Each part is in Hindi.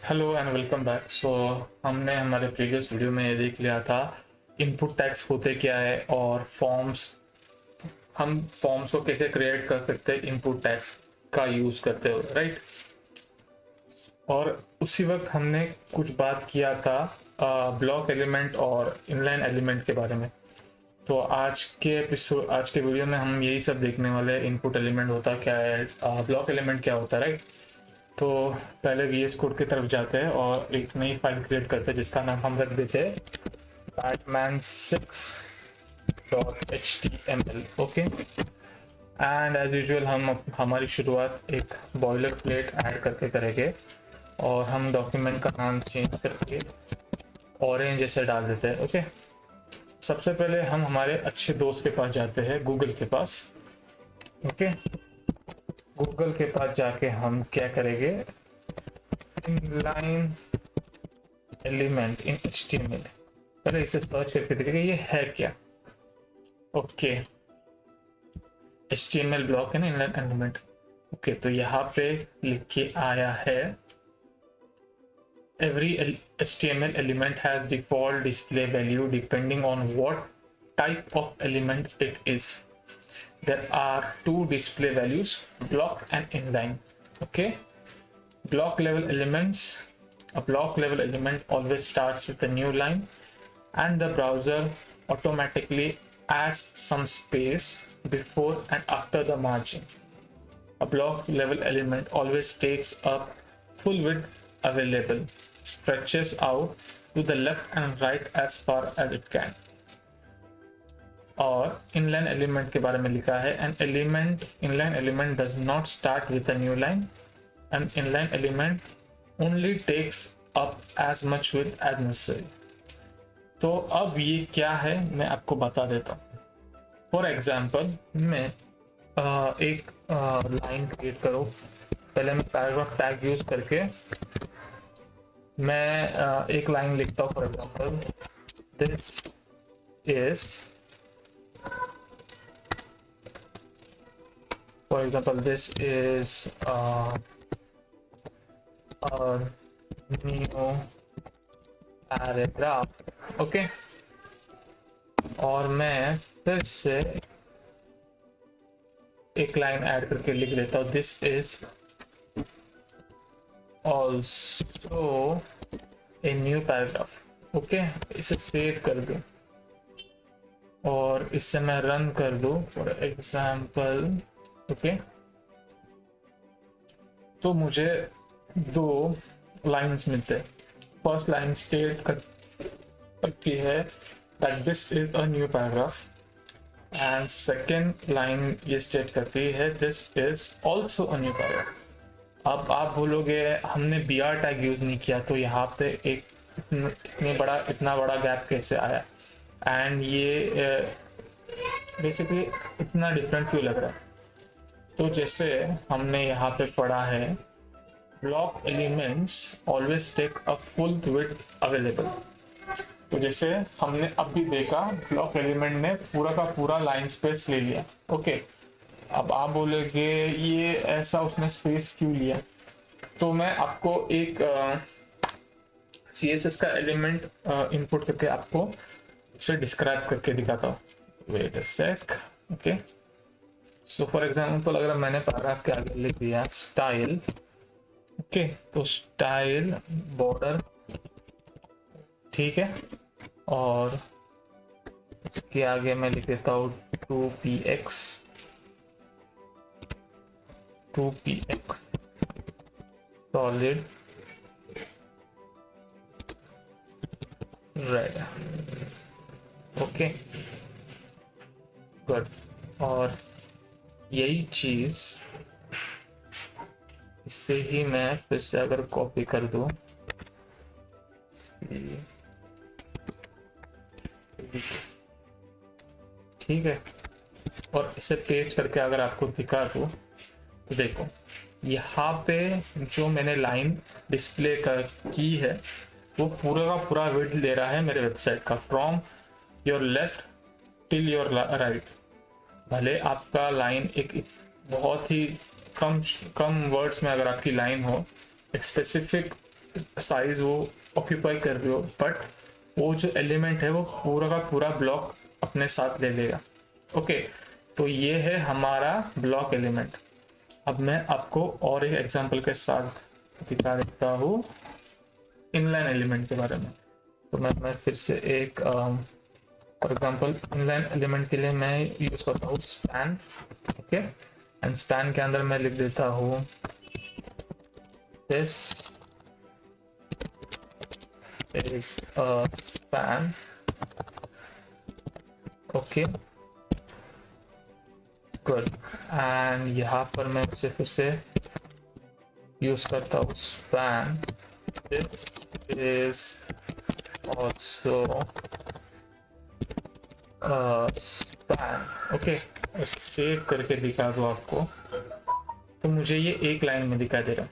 Hello and welcome back. हमने हमारे प्रीवियस वीडियो में ये देख लिया था इनपुट टैग्स होते क्या है और हम फॉर्म्स को कैसे क्रिएट कर सकते हैं इनपुट टैग्स का यूज़ करते हुए, राइट। और उसी वक्त हमने कुछ बात किया था ब्लॉक एलिमेंट और इनलाइन एलिमेंट के बारे में। तो आज के वीडियो में हम यही सब देखने वाले हैं। इनपुट एलिमेंट होता क्या है, ब्लॉक एलिमेंट क्या होता है, राइट। तो पहले VS कोड की तरफ जाते हैं और एक नई फाइल क्रिएट करते हैं जिसका नाम हम रख देते हैं batman6.html। Okay, and as usual हम हमारी शुरुआत एक बॉयलर प्लेट ऐड करके करेंगे और हम डॉक्यूमेंट का नाम चेंज करके ऑरेंज जैसे डाल देते हैं। ओके, सबसे पहले हम हमारे अच्छे दोस्त के पास जाते हैं, गूगल के पास। ओके, गूगल के पास जाके हम क्या करेंगे, इनलाइन एलिमेंट इन HTML पहले इसे सर्च करके देखेंगे ये है क्या। ओके, HTML ब्लॉक है ना, इनलाइन एलिमेंट। ओके, तो यहाँ पे लिख के आया है every HTML element has default display value depending on what type of element it is. There are two display values, block and inline. Okay, block level elements. A block level element always starts with a new line and the browser automatically adds some space before and after the margin. A block level element always takes up full width available, stretches out to the left and right as far as it can. और inline element के बारे में लिखा है inline element does not start with a new line. An inline element only takes up as much width as necessary. तो अब ये क्या है मैं आपको बता देता हूँ। फॉर एग्जाम्पल मैं एक लाइन क्रिएट करो, पहले मैं पैराग्राफ टैग यूज करके मैं एक लाइन लिखता हूँ। For example this is new paragraph. Okay, और मैं फिर से एक लाइन ऐड करके लिख देता हूँ this is also a new paragraph. Okay, इसे सेव कर दूं और इससे मैं रन कर दूं फॉर एग्जाम्पल। ओके, तो मुझे दो लाइंस मिलते हैं। फर्स्ट लाइन स्टेट करती है that this is a new paragraph and second line ये स्टेट करती है this is also a new paragraph. अब आप बोलोगे हमने BR टैग यूज नहीं किया तो यहाँ पे एक इतना बड़ा गैप कैसे आया एंड ये बेसिकली इतना डिफरेंट क्यों लग रहा है। तो जैसे हमने यहाँ पे पढ़ा है block elements always take a full width available. तो जैसे हमने अभी देखा ब्लॉक एलिमेंट ने पूरा का पूरा लाइन स्पेस ले लिया। ओके, अब आप बोलोगे ये ऐसा उसने स्पेस क्यों लिया, तो मैं आपको एक CSS का एलिमेंट इनपुट करके आपको उसे डिस्क्राइब करके दिखाता हूँ। Wait a sec. Okay, so for example अगर मैंने पैराग्राफ के आगे लिख दिया स्टाइल। ओके, तो स्टाइल बॉर्डर ठीक है, और इसके आगे मैं लिख देता हूँ 2px solid red. Okay, good. और यही चीज इससे ही मैं फिर से अगर कॉपी कर दूं ठीक है, और इसे पेस्ट करके अगर आपको दिखा दूं तो देखो यहाँ पे जो मैंने लाइन डिस्प्ले की है वो पूरा का पूरा विड्थ ले रहा है मेरे वेबसाइट का, from your left till your right. भले आपका लाइन एक बहुत ही कम वर्ड्स में अगर आपकी लाइन हो, एक स्पेसिफिक साइज वो ऑक्यूपाई कर रही हो, बट वो जो एलिमेंट है वो पूरा का पूरा ब्लॉक अपने साथ ले लेगा। ओके, तो ये है हमारा ब्लॉक एलिमेंट। अब मैं आपको और एक एग्जांपल के साथ दिखा देता हूँ इनलाइन एलिमेंट के बारे में। तो मैं फिर से एक फॉर एग्जांपल इनलाइन एलिमेंट के लिए मैं यूज करता हूँ स्पैन। ओके, एंड स्पैन के अंदर मैं लिख देता हूँ this is a span. Okay good, and यहाँ पर मैं उसे फिर से यूज करता हूँ span this is also span. Okay, save करके दिखा दो आपको, तो मुझे ये एक लाइन में दिखाई दे रहा है।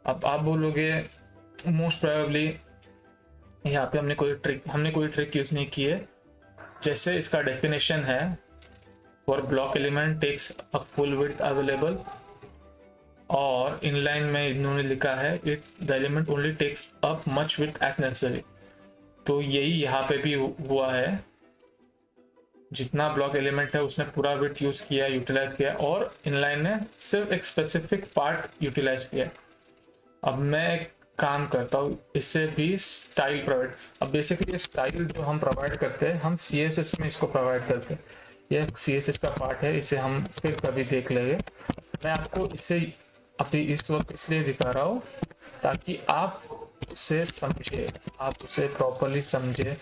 अब आप बोलोगे मोस्ट प्रोबेबली यहाँ पे हमने कोई ट्रिक यूज नहीं की है। जैसे इसका डेफिनेशन है for block element takes a full width available, और इनलाइन में इन्होंने लिखा है it the element only takes up much width as necessary. तो यही यहाँ पे भी हुआ है, जितना ब्लॉक एलिमेंट है उसने पूरा विड्थ यूज किया, यूटिलाइज किया, और इनलाइन ने सिर्फ एक स्पेसिफिक पार्ट यूटिलाइज किया। अब मैं एक काम करता हूँ, इससे भी स्टाइल प्रोवाइड। अब बेसिकली स्टाइल जो हम प्रोवाइड करते हैं, हम CSS में इसको प्रोवाइड करते हैं। यह CSS का पार्ट है, इसे हम फिर कभी देख लेंगे। मैं आपको इसे अभी इस वक्त इसलिए दिखा रहा हूँ ताकि आप उसे समझे, आप उसे प्रॉपरली समझे।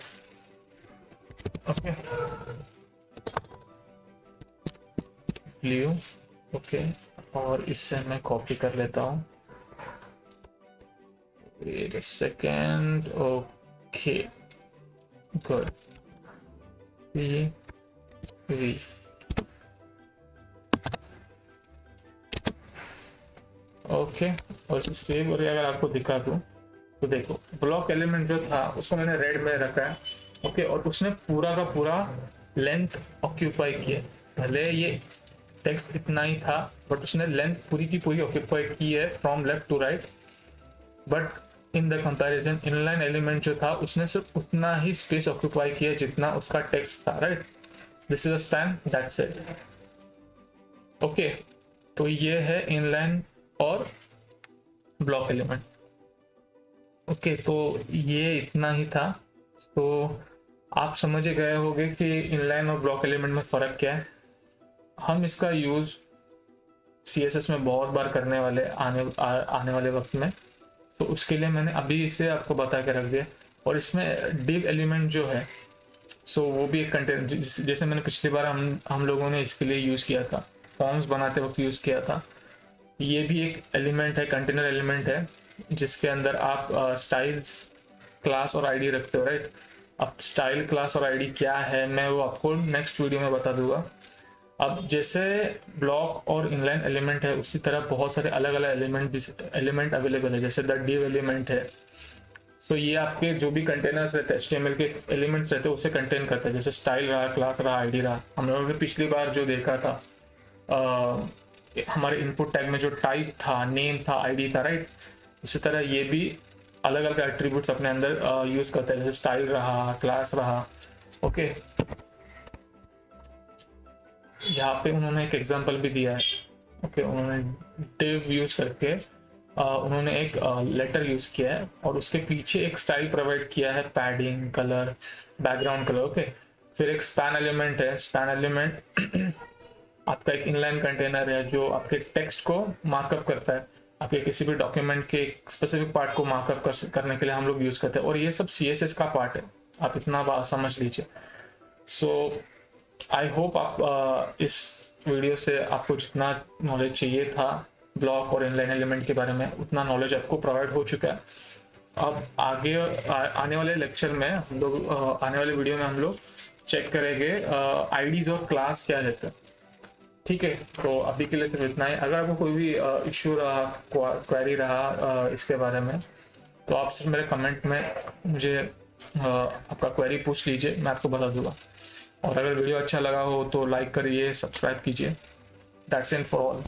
Okay, blue. ओके, और इससे मैं कॉपी कर लेता हूँ। Wait a second. Okay, good. C V. Okay, और इसे सेव करके अगर आपको दिखा दूं तो देखो ब्लॉक एलिमेंट जो था उसको मैंने रेड में रखा है। ओके, और उसने पूरा का पूरा लेंथ ऑक्यूपाई किया। भले ये टेक्स्ट इतना ही था, बट उसने लेंथ पूरी की पूरी ऑक्यूपाई की है from left to right. But in the comparison inline element जो था उसने सिर्फ उतना ही स्पेस ऑक्यूपाई किया जितना उसका टेक्स्ट था, right. This is a span, that's it. Okay, तो ये है इनलाइन और ब्लॉक एलिमेंट। ओके, तो ये इतना ही था। तो आप समझ गए होंगे कि इनलाइन और ब्लॉक एलिमेंट में फ़र्क क्या है। हम इसका यूज़ CSS में बहुत बार करने वाले आने वाले वक्त में, तो उसके लिए मैंने अभी इसे आपको बता के रख दिया। और इसमें डिव एलिमेंट जो है, सो वो भी एक कंटेंट, जैसे मैंने पिछली बार हम लोगों ने इसके लिए यूज़ किया था, फॉर्म्स बनाते वक्त यूज़ किया था। ये भी एक एलिमेंट है, कंटेनर एलिमेंट है, जिसके अंदर आप स्टाइल्स क्लास और आईडी रखते हो, राइट। अब स्टाइल क्लास और आईडी क्या है मैं वो आपको नेक्स्ट वीडियो में बता दूंगा। अब जैसे ब्लॉक और इनलाइन एलिमेंट है, उसी तरह बहुत सारे अलग अलग एलिमेंट अवेलेबल है, जैसे द डिव एलिमेंट है। सो ये आपके जो भी कंटेनर्स रहते हैं, HTML के एलिमेंट्स रहते हैं, उसे कंटेन करता है, जैसे स्टाइल रहा, क्लास रहा, आईडी रहा। हम लोगों ने पिछली बार जो देखा था हमारे इनपुट टैग में जो टाइप था, नेम था, आईडी था, राइट। उसी तरह ये भी अलग अलग एट्रीब्यूट्स अपने अंदर यूज करता है, जैसे स्टाइल रहा, क्लास रहा। ओके, यहाँ पे उन्होंने एक एग्जांपल भी दिया है। ओके, उन्होंने div यूज करके उन्होंने एक लेटर यूज किया है और उसके पीछे एक स्टाइल प्रोवाइड किया है, padding, colour, background colour. Okay, फिर एक स्पैन एलिमेंट है। स्पैन एलिमेंट आपका एक इनलाइन कंटेनर है जो आपके टेक्स्ट को मार्कअप करता है। आपके किसी भी डॉक्यूमेंट के स्पेसिफिक पार्ट को मार्कअप करने के लिए हम लोग यूज करते हैं, और ये सब CSS का पार्ट है, आप इतना बात समझ लीजिए। सो आई होप आप इस वीडियो से आपको जितना नॉलेज चाहिए था ब्लॉक और इनलाइन एलिमेंट के बारे में, उतना नॉलेज आपको प्रोवाइड हो चुका है। अब आगे आने वाले लेक्चर में हम लोग आने वाले वीडियो में हम लोग चेक करेंगे आईडीज और क्लास क्या रहते हैं। ठीक है, तो अभी के लिए सिर्फ इतना ही। अगर आपको कोई भी इश्यू रहा, क्वेरी रहा इसके बारे में, तो आप सिर्फ मेरे कमेंट में मुझे आपका क्वेरी पूछ लीजिए, मैं आपको बता दूंगा। और अगर वीडियो अच्छा लगा हो तो लाइक करिए, सब्सक्राइब कीजिए। That's it for all.